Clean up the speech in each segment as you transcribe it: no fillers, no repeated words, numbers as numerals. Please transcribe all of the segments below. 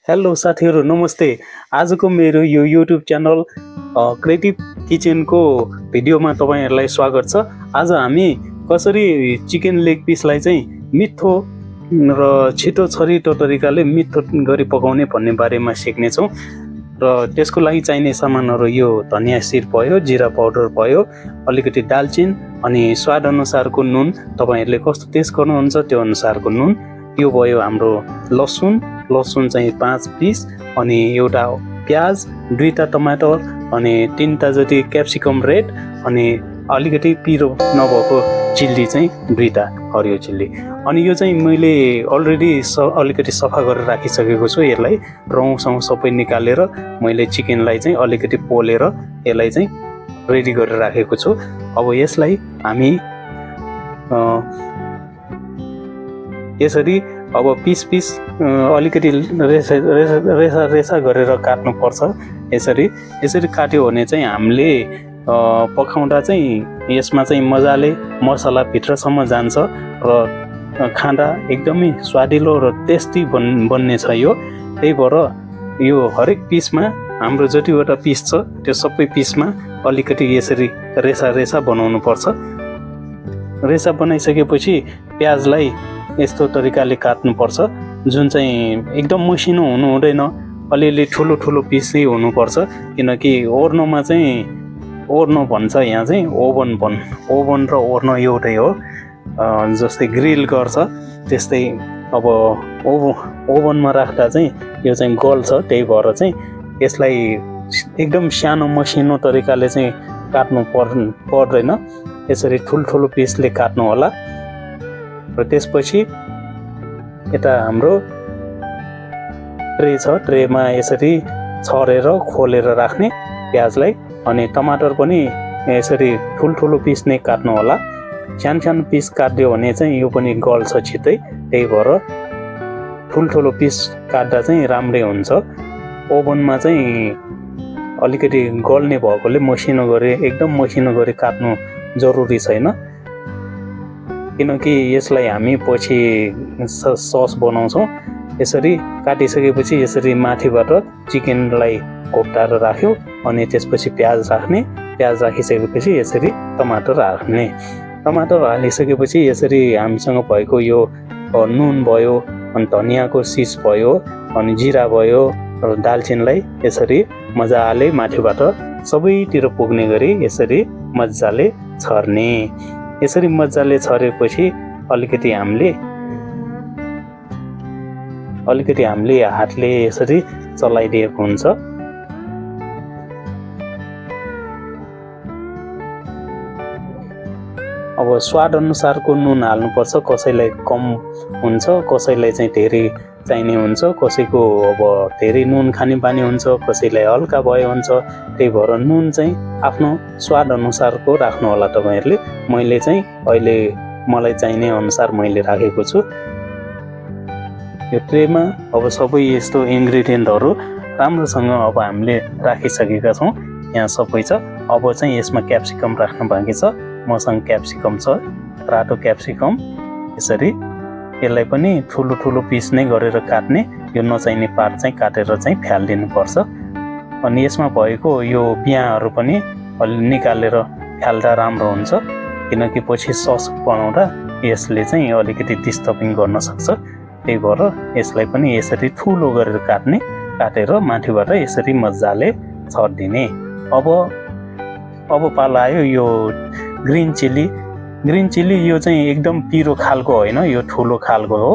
Hello साथीहरु नमस्ते। आजको मेरो यो युट्युब च्यानल क्रिएटिभ किचनको भिडियोमा तपाईहरुलाई स्वागत छ। आज हामी कसरी चिकन लेग पिसलाई चाहिँ मिठो र छिटो छरितो तरिकाले मिठो गरी पकाउने भन्ने बारेमा सिक्ने छौं। र त्यसको लागि चाहिने सामानहरु यो धनिया सिर भयो, जीरा पाउडर भयो, अलिकति दालचिनी अनि स्वाद अनुसारको नुन, तपाईहरुले कस्तो टेस्ट गर्नुहुन्छ त्यो अनुसारको नुन, यो भयो हाम्रो लसुन चाहिँ 5 पिस अनि एउटा प्याज, 2टा टमाटर अनि 3टा जति क्याप्सिकम रेड अनि अलिकति पिरो नभएको चिल्ली चाहिँ 2टा हरियो चिल्ली। अनि यो चाहिँ मैले अलरेडी अलिकति सफा गरेर राखिसकेको छु। यसलाई रौँसौँ सबै निकालेर मैले चिकनलाई चाहिँ अलिकति पोलेर यसलाई चाहिँ रेडी गरेर राखेको छु। अब यसलाई हामी यसरी अब पिस अलिकति रेसा गरेर काट्नु पर्छ। यसरी काट्यो भने चाहिँ हामीले पकाउँदा चाहिँ यसमा चाहिँ मजाले मसला भित्रसम्म जान्छ र खाँदा एकदमै स्वादिलो र टेस्टी बन्ने छ यो। त्यही भएर यो हरेक पिसमा हाम्रो जतिवटा पिस छ त्यो सबै पिसमा अलिकति यसरी रेसा बनाउनु पर्छ। रेसा बनाइसकेपछि प्याजलाई यस्तो तरिकाले काट्नु पर्छ, जुन चाहिँ एकदम मसिनो हुनु हुँदैन, अलिअलि ठुलो पिस नै हुनुपर्छ। किनकि ओर्नोमा चाहिँ ओर्नो भन्छ, यहाँ चाहिँ ओभन र ओर्नो एउटै हो। जस्तै ग्रिल गर्छ त्यस्तै अब ओभनमा राख्दा चाहिँ यो चाहिँ गल्छ। त्यही भएर चाहिँ यसलाई एकदम सानो मसिनो तरिकाले चाहिँ काट्नु पर्दैन। यसरी ठुलो पिसले काट्नु होला। र त्यसपछि यता हाम्रो ट्रे छ, ट्रेमा यसरी छरेर खोलेर राख्ने प्याजलाई। अनि टमाटर पनि यसरी ठुलो पिस नै काट्नु होला। सानो पिस काट्यो भने चाहिँ यो पनि गल्छ छिटै। त्यही भएर ठुलो पिस काट्दा चाहिँ राम्रै हुन्छ। ओभनमा चाहिँ अलिकति गल्ने भएकोले एकदम मसिनो गरी काट्नु जरुरी छैन। किनकि यसलाई हामी पछि सस बनाउँछौँ। यसरी काटिसकेपछि यसरी माथिबाट चिकनलाई घोप्टाएर राख्यो अनि त्यसपछि प्याज राख्ने। प्याज राखिसकेपछि यसरी टमाटर हाल्ने। टमाटर हालिसकेपछि यसरी हामीसँग भएको यो नुन भयो अनि धनियाको सिस भयो अनि जिरा भयो र दालचिनीलाई यसरी मजाले माथिबाट सबैतिर पुग्ने गरी यसरी मजाले छर्ने। यसरी मजाले छरेपछि अलिकति हामीले हातले यसरी चलाइदिएको हुन्छ। अब स्वाद अनुसारको नुन हाल्नुपर्छ। कसैलाई कम हुन्छ, कसैलाई चाहिँ धेरै चाहिने हुन्छ, कसैको अब धेरै नुन खाने बानी हुन्छ, कसैलाई हल्का भयो हुन्छ। त्यही भएर नुन चाहिँ आफ्नो स्वाद अनुसारको राख्नु होला तपाईहरुले। मैले चाहिँ अहिले मलाई चाहिने अनुसार मैले राखेको छु। यो ट्रेमा अब सबै यस्तो इन्ग्रेडियन्टहरु राम्रोसँग अब हामीले राखिसकेका छौं। यहाँ सबै छ। अब चाहिँ यसमा क्याप्सिकम राख्न बाँकी छ। मसँग क्याप्सिकम छ, रातो क्याप्सिकम। यसरी यसलाई पनि ठुलो पिस नै गरेर काट्ने। यो नचाहिने पार्ट चाहिँ काटेर चाहिँ फ्याल्दिनु पर्छ। अनि यसमा भएको यो बियाहरू पनि अलि निकालेर फ्याल्दा राम्रो हुन्छ। किनकि पछि सस बनाउँदा यसले चाहिँ अलिकति डिस्टर्बिङ गर्न सक्छ। त्यही भएर यसलाई पनि यसरी ठुलो गरेर काटेर माथिबाट यसरी मजाले छर्दिने। अब पाला आयो यो ग्रीन चिल्ली। यो चाहिँ एकदम पिरो खालको होइन, यो ठुलो खालको हो।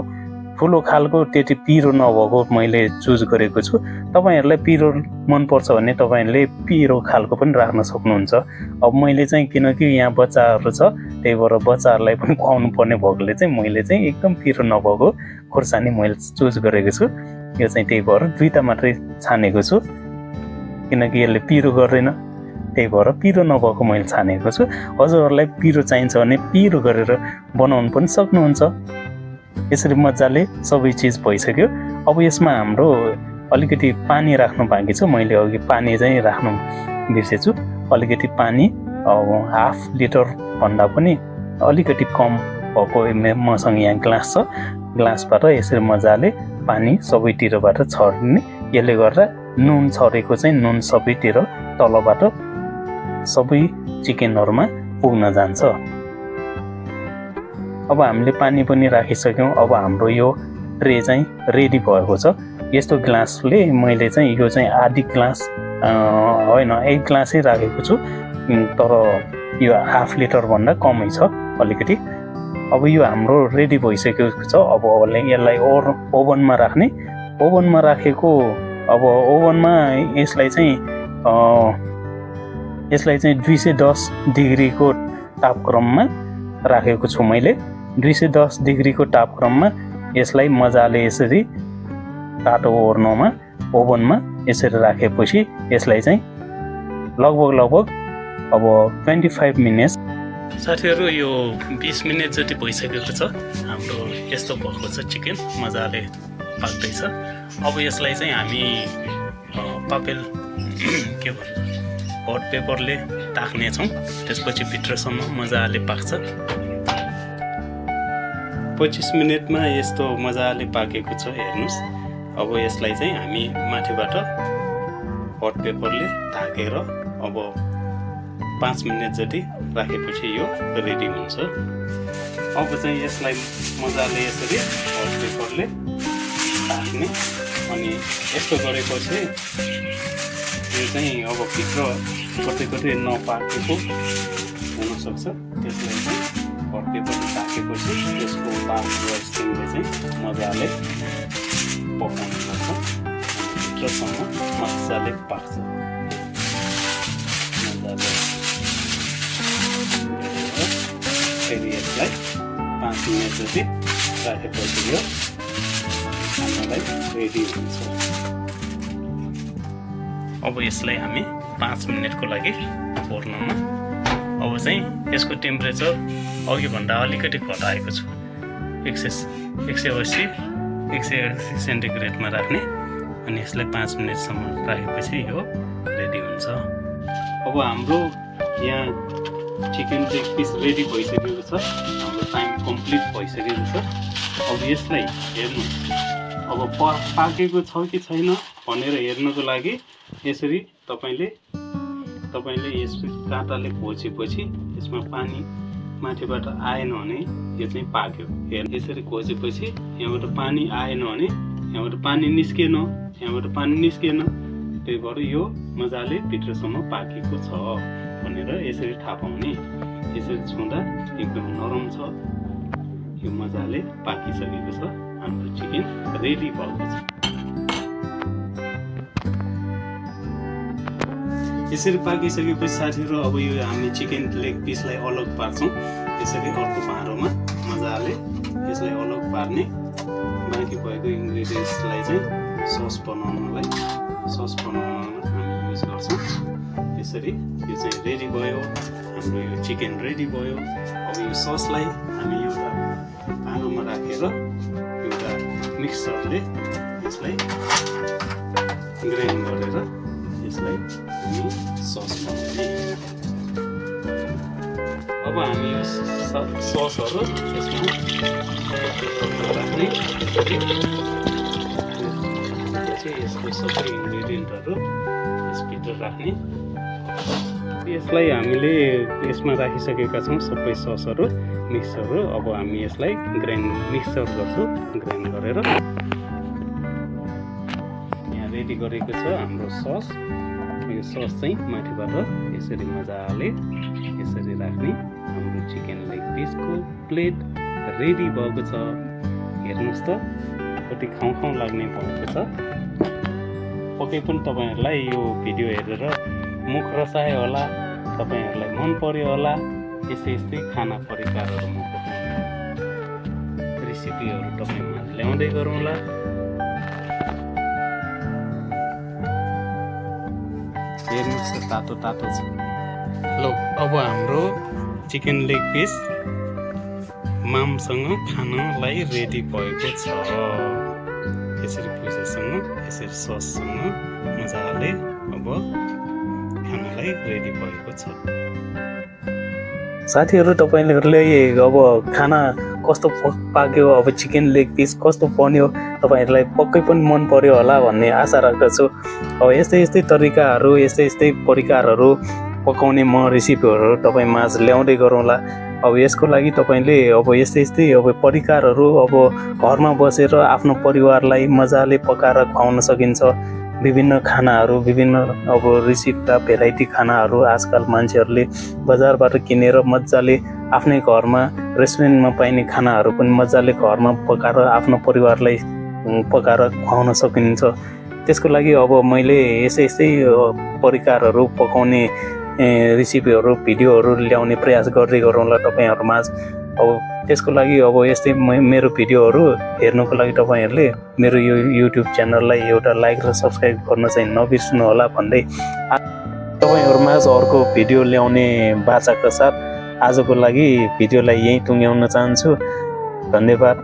ठुलो खालको त्यति पिरो नभएको मैले चुज गरेको छु। तपाईहरुलाई पिरो मन पर्छ भने तपाईहरुले पिरो खालको पनि राख्न सक्नुहुन्छ। अब मैले चाहिँ किनकि यहाँ बच्चाहरु छ, त्यही भएर बच्चाहरुलाई पनि खुवाउनु पर्ने भएकोले चाहिँ मैले चाहिँ एकदम पिरो नभएको खुर्सानी मैले चुज गरेको छु। यो चाहिँ त्यही भएर 2टा मात्रै छानेको छु, किनकि यसले पिरो गर्दैन। त्यही भएर पिरो नभएको मैले छानेको छु। हजुरहरुलाई पिरो चाहिन्छ भने पिरो गरेर बनाउन पनि सक्नुहुन्छ। यसरी मजाले सबै चीज भइसक्यो। अब यसमा हाम्रो अलिकति पानी राख्नु बाँकी छ। मैले अघि पानी चाहिँ राख्नु बिर्सेछु। अलिकति पानी हाफ लिटर भन्दा पनि अलिकति कम भएको मसँग यहाँ ग्लास छ। ग्लासबाट यसरी मजाले पानी सबैतिरबाट छर्ने, यसले गर्दा नुन छरेको चाहिँ नुन सबैतिर तलबाट सबै चिकनहरुमा पुग्न जान्छ। अब हामीले पानी पनि राखिसक्यौं। अब हाम्रो यो ट्रे चाहिँ रेडी भएको छ। यस्तो ग्लासले मैले चाहिँ यो चाहिँ आधी ग्लास हैन 1 ग्लासै राखेको छु, तर यो हाफ लिटर भन्दा कमै छ अलिकति। अब यो हाम्रो रेडी भइसकेको छ। अब यसलाई ओभनमा राख्ने। ओभनमा राखेको अब ओभनमा यसलाई चाहिँ 210 डिग्रीको तापक्रममा राखेको छु मैले। 210 डिग्रीको तापक्रममा यसलाई मजाले यसरी तातो ओर्नोमा ओभनमा यसरी राखेपछि यसलाई चाहिँ लगभग अब 25 मिनेट्स। साथीहरु यो 20 मिनेट जति भइसकेको छ। हाम्रो यस्तो भएको छ चिकन मजाले पाक्दैछ। अब यसलाई चाहिँ हामी पापेल के भन्छ हट पेपरले ताक्ने छौं। त्यसपछि भित्रसम्म मजाले पाक्छ। 25 मिनेटमा यस्तो मजाले पाकेको छ हेर्नुस्। अब यसलाई चाहिँ हामी माथिबाट हट पेपरले ढाकेर अब 5 मिनेट जति राखेपछि यो रेडी हुन्छ। अब चाहिँ यसलाई मजाले यसरी हट पेपरले ढाक्ने। अनि यस्तो गरेपछि यो चाहिँ अब भित्र कतै नपाकेको हुन सक्छ। त्यसलाई चाहिँ हट पेपरले ढाकेपछि यसको बाफ र स्टिमले चाहिँ मजाले पकाउनु पर्छ। भित्रसम्म मजाले पाक्छ। मजाले फेरि यसलाई 5 मिनेट जति राखेपछि यो हामीलाई रेडी हुन्छ। अब यसलाई हामी 5 मिनेटको लागि ओर्नमा। अब चाहिँ यसको टेम्परेचर अघि भन्दा अलिकति घटाएको छु। 180 सेन्टिग्रेडमा राख्ने। अनि यसलाई 5 मिनेटसम्म राखेपछि यो रेडी हुन्छ। अब हाम्रो यहाँ चिकन लेग पिस रेडी भइसकेको छ। हाम्रो टाइम कम्प्लिट भइसकेको छ। अब यसलाई हेर्नु अब पाकेको छ कि छैन भनेर हेर्नको लागि यसरी तपाईले यसको काँटाले खोजेपछि यसमा पानी माथिबाट आएन भने यो चाहिँ पाक्यो। हेर्नु यसरी खोजेपछि यहाँबाट पानी आएन भने यहाँबाट पानी निस्केन, त्यही भएर यो मजाले भित्रसम्म पाकेको छ भनेर यसरी थाहा पाउने। यसरी छुँदा एकदम नरम छ। यो मजाले पाकिसकेको छ। हाम्रो चिकन रेडी भएको छ। यसरी पाकिसकेपछि साथीहरु अब यो हामी चिकन लेग पिसलाई अलग पार्छौं। यसरी अर्को भाँडोमा मजाले यसलाई अलग पार्ने। बाँकी भएको इन्ग्रेडियन्ट्सलाई चाहिँ सस बनाउनलाई हामी युज गर्छौं। यसरी यो चाहिँ रेडी भयो। हाम्रो यो चिकन रेडी भयो। अब यो ससलाई हामी एउटा भाँडोमा राखेर एउटा मिक्सरले यसलाई ग्राइन्ड गरेर यसलाई हामी सस बनाउने। अब हामी यो ससहरु यसमा राख्ने। यसको सबै इन्ग्रेडियन्टहरु यसभित्र राख्ने। यसलाई हामीले यसमा राखिसकेका छौं सबै ससहरु मिक्सरहरु। अब हामी यसलाई मिक्सर गर्छौं। ग्राइन्ड गरेर यहाँ रेडी गरेको छ हाम्रो सस। यो सस चाहिँ माथिबाट यसरी मजाले यसरी राख्ने। हाम्रो चिकन लेग पिसको प्लेट रेडी भएको छ। हेर्नुस् त कति खाउँ लाग्ने भएको छ। पक्कै पनि तपाईहरुलाई यो भिडियो हेरेर मुख रसायो होला, तपाईहरुलाई मन पर्यो होला। यस्तै खाना परिकारहरु म पकाउने रेसिपीहरु तपाईहरुमा ल्याउँदै गरौँला। हेर्नुस् तातो छ। ल अब हाम्रो चिकन लेग पिस मामसँग खानलाई रेडी भएको छ। यसरी भुजासँग यसरी सससँग मजाले अब खानलाई रेडी भएको छ। साथीहरु तपाईहरुले अब खानाको कस्तो पाक्यो, अब चिकन लेग पिस कस्तो बन्यो तपाईँहरूलाई पक्कै पनि मन पर्यो होला भन्ने आशा राख्दछु। अब यस्तै तरिकाहरू यस्तै परिकारहरू पकाउने म रेसिपीहरू तपाईँ माझ ल्याउँदै गरौँला। अब यसको लागि तपाईँले अब यस्तै अब परिकारहरू अब घरमा बसेर आफ्नो परिवारलाई मजाले पकाएर खुवाउन सकिन्छ। विभिन्न खानाहरू विभिन्न अब रेसिपीका भेराइटी खानाहरू आजकल मान्छेहरूले बजारबाट किनेर मजाले आफ्नै घरमा रेस्टुरेन्टमा पाइने खानाहरू पनि मजाले घरमा पकाएर आफ्नो परिवारलाई पकाएर खुवाउन सकिन्छ। त्यसको लागि अब मैले यस्तै परिकारहरू पकाउने रेसिपीहरू भिडियोहरू ल्याउने प्रयास गर्दै गरौँला तपाईँहरूमा। अब त्यसको लागि अब यस्तै मेरो भिडियोहरू हेर्नुको लागि तपाईँहरूले मेरो यो युट्युब च्यानललाई एउटा लाइक र सब्सक्राइब गर्न चाहिँ नबिर्सनु होला भन्दै तपाईँहरूमा अर्को भिडियो ल्याउने बाचाका साथ आजको लागि भिडियोलाई यहीँ टुङ्ग्याउन चाहन्छु। धन्यवाद।